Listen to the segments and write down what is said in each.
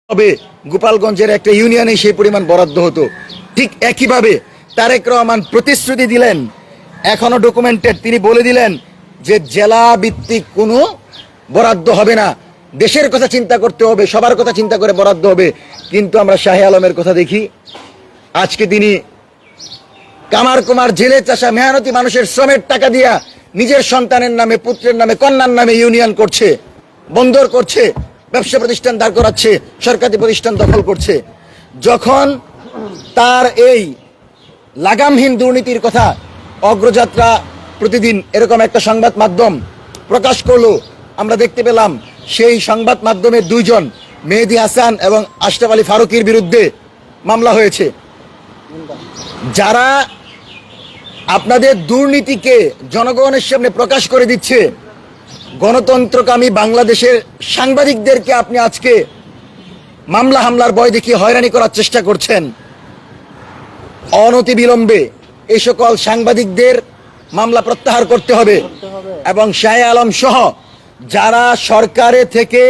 হবে গোপালগঞ্জের একটা ইউনিয়নে সেই পরিমাণ বরাদ্দ হতো। ঠিক একইভাবে তারেক রহমান প্রতিশ্রুতি দিলেন, এখনো ডকুমেন্টেড, তিনি বলে দিলেন যে জেলা ভিত্তিক কোনো বরাদ্দ হবে না, দেশের কথা চিন্তা করতে হবে, সবার কথা চিন্তা করে বরাদ্দ হবে। কিন্তু আমরা শাহে আলমের কথা দেখি, আজকে তিনি কামার কুমার জেলে চাষা মেহনতি মানুষের শ্রমের টাকা দিয়া নিজের সন্তানের নামে, পুত্রের নামে, কন্যার নামে ইউনিয়ন করছে, বন্দর করছে, ব্যবসা প্রতিষ্ঠান দাঁড় করাচ্ছে, সরকারি প্রতিষ্ঠান দখল করছে। যখন তার এই লাগামহীন দুর্নীতির কথা অগ্রযাত্রা প্রতিদিন এরকম একটা সংবাদ মাধ্যম প্রকাশ করলো, আমরা দেখতে পেলাম সেই সংবাদ মাধ্যমের দুইজন, মেহেদী হাসান এবং আশরাফ আলী ফারুকীর বিরুদ্ধে মামলা হয়েছে। যারা আপনাদের দুর্নীতিকে জনগণের সামনে প্রকাশ করে দিচ্ছে, গণতন্ত্রকামী বাংলাদেশের সাংবাদিকদেরকে আপনি আজকে মামলা হামলার ভয় দেখিয়ে হয়রানি করার চেষ্টা করছেন। অনতিবিলম্বে এই সকল সাংবাদিকদের মামলা প্রত্যাহার করতে হবে এবং শাহে আলম সহ যারা সরকারে থেকে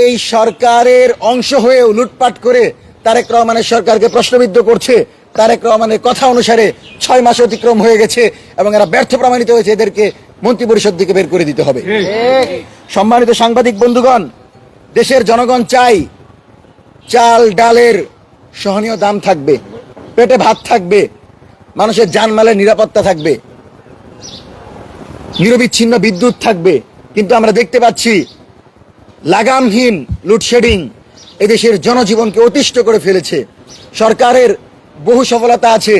এই সরকারের অংশ হয়েও লুটপাট করে তারেক রহমানের সরকারকে প্রশ্নবিদ্ধ করছে, তারেক রহমানের কথা অনুসারে 6 মাস অতিক্রম হয়ে গেছে এবং এরা ব্যর্থ প্রমাণিত হয়েছে, এদেরকে মন্ত্রিপরিষদ থেকে বের করে দিতে হবে। সম্মানিত সাংবাদিক বন্ধুগণ, দেশের জনগণ চাই চাল ডালের সহনীয় দাম থাকবে, পেটে ভাত থাকবে, মানুষের জানমালের নিরাপত্তা থাকবে, নিরবিচ্ছিন্ন বিদ্যুৎ থাকবে। কিন্তু আমরা দেখতে পাচ্ছি লাগামহীন লোডশেডিং এদেশের জনজীবনকে অতিষ্ঠ করে ফেলেছে। সরকারের বহু সফলতা আছে,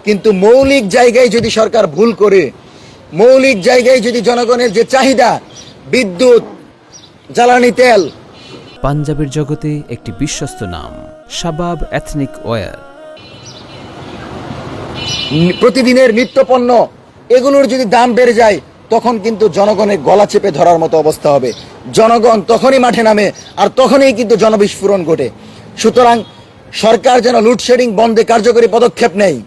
কিন্তু মৌলিক জায়গায় যদি সরকার ভুল করে, মৌলিক জায়গায় যদি জনগণের যে চাহিদা বিদ্যুৎ, জ্বালানি তেল, পাঞ্জাবের জগতে একটি বিশ্বস্ত নাম শাবাব এথনিক ওয়্যার, প্রতিদিনের নিত্যপণ্য, এগুলোর যদি দাম বেড়ে যায় তখন কিন্তু জনগণের গলা চেপে ধরার মতো অবস্থা হবে। জনগণ তখনই মাঠে নামে আর তখনই কিন্তু জনবিস্ফোরণ ঘটে। সুতরাং সরকার যেন লোডশেডিং বন্ধে কার্যকরী পদক্ষেপ নেয়।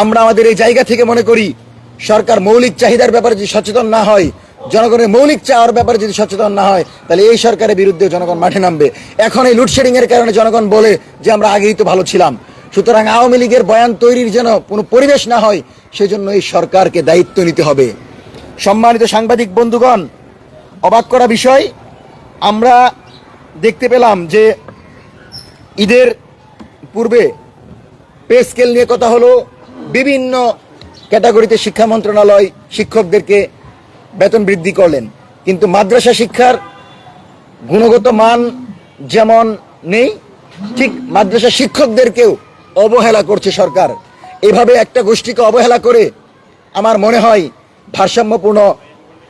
আমরা আমাদের এই জায়গা থেকে মনে করি সরকার মৌলিক চাহিদার ব্যাপারে যদি সচেতন না হয়, জনগণের মৌলিক চাওয়ার ব্যাপারে যদি সচেতন না হয়, তাহলে এই সরকারের বিরুদ্ধে জনগণ মাঠে নামবে। এখন এই লোডশেডিং এর কারণে জনগণ বলে যে আমরা আগেই তো ভালো ছিলাম। সুতরাং আওয়ামী লীগের বয়ান তৈরির যেন কোনো পরিবেশ না হয়, সেজন্য এই সরকারকে দায়িত্ব নিতে হবে। সম্মানিত সাংবাদিক বন্ধুগণ, অবাক করা বিষয়, আমরা দেখতে পেলাম যে ঈদের পূর্বে পে স্কেল নিয়ে কথা হলো, বিভিন্ন ক্যাটাগরিতে শিক্ষা মন্ত্রণালয় শিক্ষকদেরকে বেতন বৃদ্ধি করলেন, কিন্তু মাদ্রাসা শিক্ষার গুণগত মান যেমন নেই, ঠিক মাদ্রাসা শিক্ষকদেরকেও অবহেলা করছে সরকার। এভাবে একটা গোষ্ঠীকে অবহেলা করে আমার মনে হয় ভারসাম্যপূর্ণ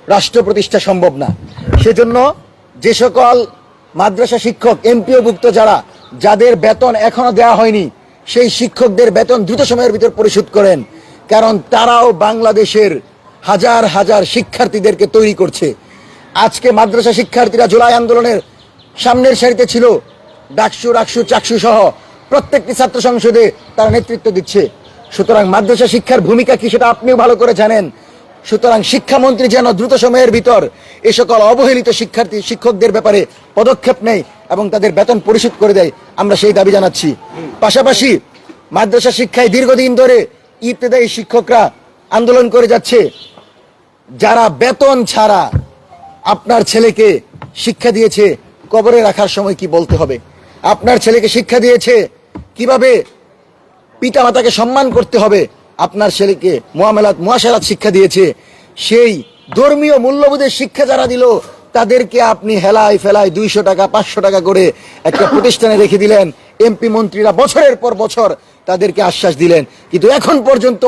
রাষ্ট্র প্রতিষ্ঠা সম্ভব না। সেজন্য যে সকল মাদ্রাসা শিক্ষক এমপিওভুক্ত যাদের বেতন এখনো দেওয়া হয়নি, সেই শিক্ষকদের বেতন দ্রুত সময়ের ভিতর পরিশোধ করেন, কারণ তারাও বাংলাদেশের হাজার হাজার শিক্ষার্থীদেরকে তৈরি করছে। আজকে মাদ্রাসা শিক্ষার্থীরা জুলাই আন্দোলনের সামনের সারিতে ছিল, ডাকসু, রাকসু, চাকসু সহ প্রত্যেকটি ছাত্র সংসদে তারা নেতৃত্ব দিচ্ছে। সুতরাং মাদ্রাসা শিক্ষার ভূমিকা কি সেটা আপনিও ভালো করে জানেন। সুতরাং শিক্ষামন্ত্রী যেন দ্রুত সময়ের ভিতর এ সকল অবহেলিত শিক্ষকদের ব্যাপারে পদক্ষেপ নেয় এবং তাদের বেতন পরিশোধ করে দেয়, আমরা সেই দাবি জানাচ্ছি। পাশাপাশি মাদ্রাসা শিক্ষায় দীর্ঘদিন ধরে ইবতেদায়ী শিক্ষকরা আন্দোলন করে যাচ্ছে। যারা বেতন ছাড়া আপনার ছেলেকে শিক্ষা দিয়েছে কবরে রাখার সময় কি বলতে হবে, আপনার ছেলেকে শিক্ষা দিয়েছে কিভাবে পিতা মাতাকে সম্মান করতে হবে, আপনার ছেলেকে মুআশারাত শিক্ষা দিয়েছে, সেই ধর্মীয় মূল্যবোধের শিক্ষা যারা দিল তাদেরকে আপনি হেলায় ফেলায় 200 টাকা 500 টাকা করে একটা প্রতিষ্ঠানে রেখে দিলেন। এমপি মন্ত্রীরা বছরের পর বছর তাদেরকে আশ্বাস দিলেন, কিন্তু এখন পর্যন্ত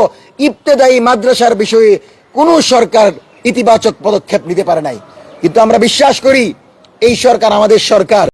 ইবতেদায়ী মাদ্রাসার বিষয়ে কোনো সরকার ইতিবাচক পদক্ষেপ নিতে পারে নাই। কিন্তু আমরা বিশ্বাস করি এই সরকার আমাদের সরকার।